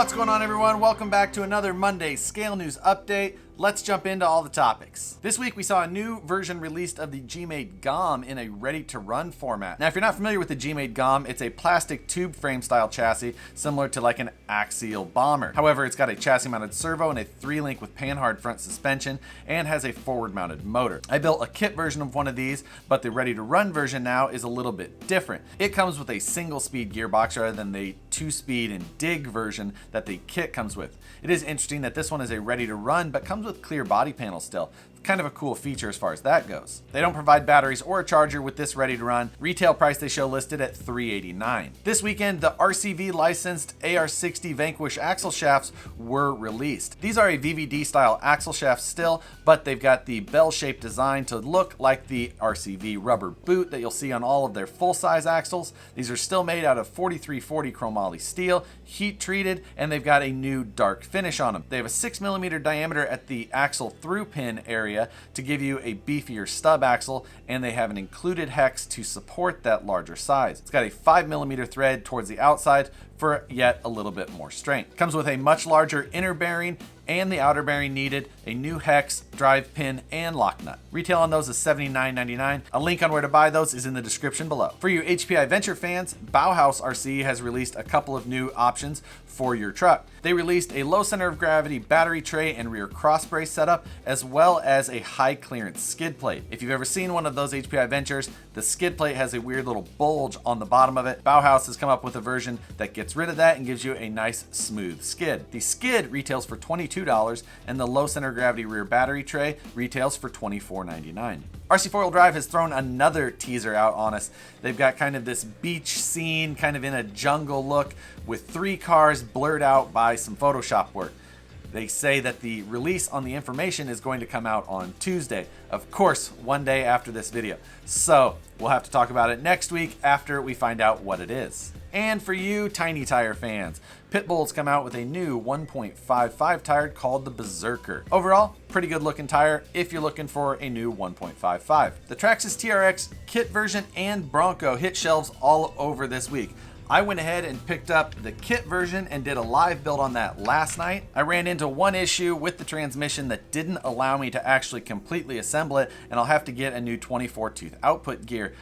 What's going on, everyone? Welcome back to another Monday Scale News Update. Let's jump into all the topics. This week we saw a new version released of the GMade GOM in a ready-to-run format. Now, if you're not familiar with the GMade GOM, it's a plastic tube frame style chassis similar to like an axial bomber. However, it's got a chassis mounted servo and a 3-link with panhard front suspension and has a forward mounted motor. I built a kit version of one of these, but the ready-to-run version now is a little bit different. It comes with a single speed gearbox rather than the 2-speed and dig version that the kit comes with. It is interesting that this one is a ready-to-run but comes with clear body panels still. Kind of a cool feature as far as that goes. They don't provide batteries or a charger with this ready to run. Retail price they show listed at $389. This weekend, the RCV licensed AR60 Vanquish axle shafts were released. These are a VVD style axle shaft still, but they've got the bell-shaped design to look like the RCV rubber boot that you'll see on all of their full-size axles. These are still made out of 4340 chromoly steel, heat treated, and they've got a new dark finish on them. They have a 6mm diameter at the axle through pin area to give you a beefier stub axle, and they have an included hex to support that larger size. It's got a 5mm thread towards the outside for yet a little bit more strength. Comes with a much larger inner bearing and the outer bearing needed, a new hex, drive pin, and lock nut. Retail on those is $79.99. A link on where to buy those is in the description below. For you HPI Venture fans, Bauhaus RC has released a couple of new options for your truck. They released a low center of gravity battery tray and rear cross brace setup, as well as a high clearance skid plate. If you've ever seen one of those HPI Ventures, the skid plate has a weird little bulge on the bottom of it. Bauhaus has come up with a version that gets rid of that and gives you a nice smooth skid. The skid retails for $22, and the low center of gravity rear battery tray retails for $24.99. RC Four-Wheel Drive has thrown another teaser out on us. They've got kind of this beach scene, kind of in a jungle look, with 3 cars blurred out by some Photoshop work. They say that the release on the information is going to come out on Tuesday. Of course, one day after this video. So we'll have to talk about it next week after we find out what it is. And for you tiny tire fans, Pitbull's come out with a new 1.55 tire called the Berserker. Overall, pretty good looking tire if you're looking for a new 1.55. The Traxxas TRX kit version and Bronco hit shelves all over this week. I went ahead and picked up the kit version and did a live build on that last night. I ran into one issue with the transmission that didn't allow me to actually completely assemble it, and I'll have to get a new 24 tooth output gear.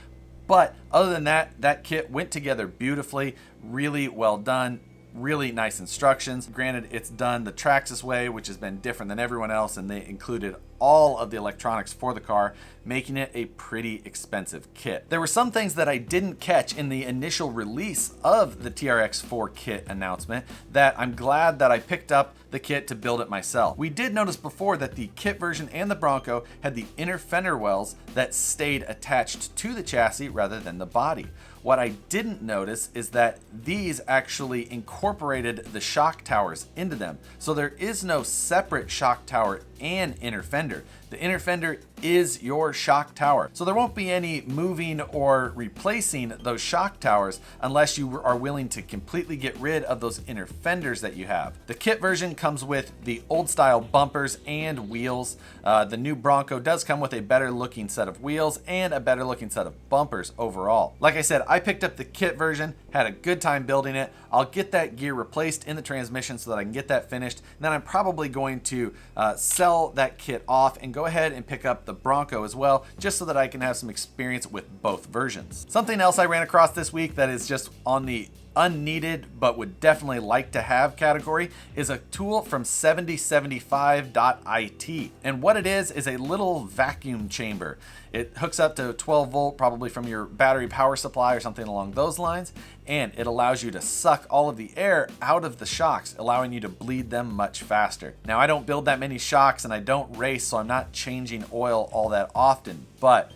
But other than that, that kit went together beautifully, really well done. Really nice instructions. Granted, it's done the Traxxas way, which has been different than everyone else, and they included all of the electronics for the car, making it a pretty expensive kit. There were some things that I didn't catch in the initial release of the TRX4 kit announcement that I'm glad that I picked up the kit to build it myself. We did notice before that the kit version and the Bronco had the inner fender wells that stayed attached to the chassis rather than the body. What I didn't notice is that these actually incorporated the shock towers into them. So there is no separate shock tower and inner fender. The inner fender is your shock tower. So there won't be any moving or replacing those shock towers unless you are willing to completely get rid of those inner fenders that you have. The kit version comes with the old style bumpers and wheels. The new Bronco does come with a better looking set of wheels and a better looking set of bumpers overall. Like I said, I picked up the kit version, had a good time building it. I'll get that gear replaced in the transmission so that I can get that finished. And then I'm probably going to sell that kit off and go ahead and pick up the Bronco as well, just so that I can have some experience with both versions. Something else I ran across this week that is just on the unneeded but would definitely like to have category is a tool from 7075.it. And what it is a little vacuum chamber. It hooks up to 12 volt, probably from your battery power supply or something along those lines, and it allows you to suck all of the air out of the shocks, allowing you to bleed them much faster. Now, I don't build that many shocks and I don't race, so I'm not changing oil all that often, but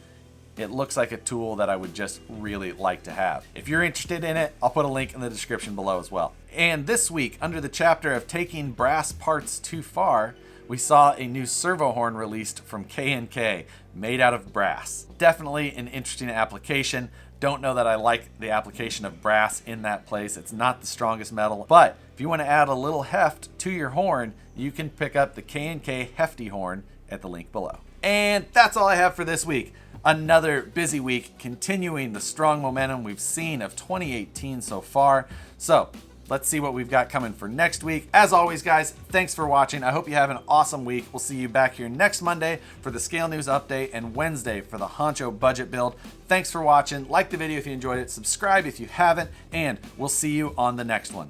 it looks like a tool that I would just really like to have. If you're interested in it, I'll put a link in the description below as well. And this week, under the chapter of taking brass parts too far, we saw a new servo horn released from K&K, made out of brass. Definitely an interesting application. Don't know that I like the application of brass in that place. It's not the strongest metal, but if you want to add a little heft to your horn, you can pick up the K&K Hefty horn at the link below. And that's all I have for this week. Another busy week, continuing the strong momentum we've seen of 2018 so far. So Let's see what we've got coming for next week. As always, guys, thanks for watching. I hope you have an awesome week. We'll see you back here next Monday for the Scale News Update and Wednesday for the Honcho Budget Build. Thanks for watching. Like the video if you enjoyed it. Subscribe if you haven't, and we'll see you on the next one.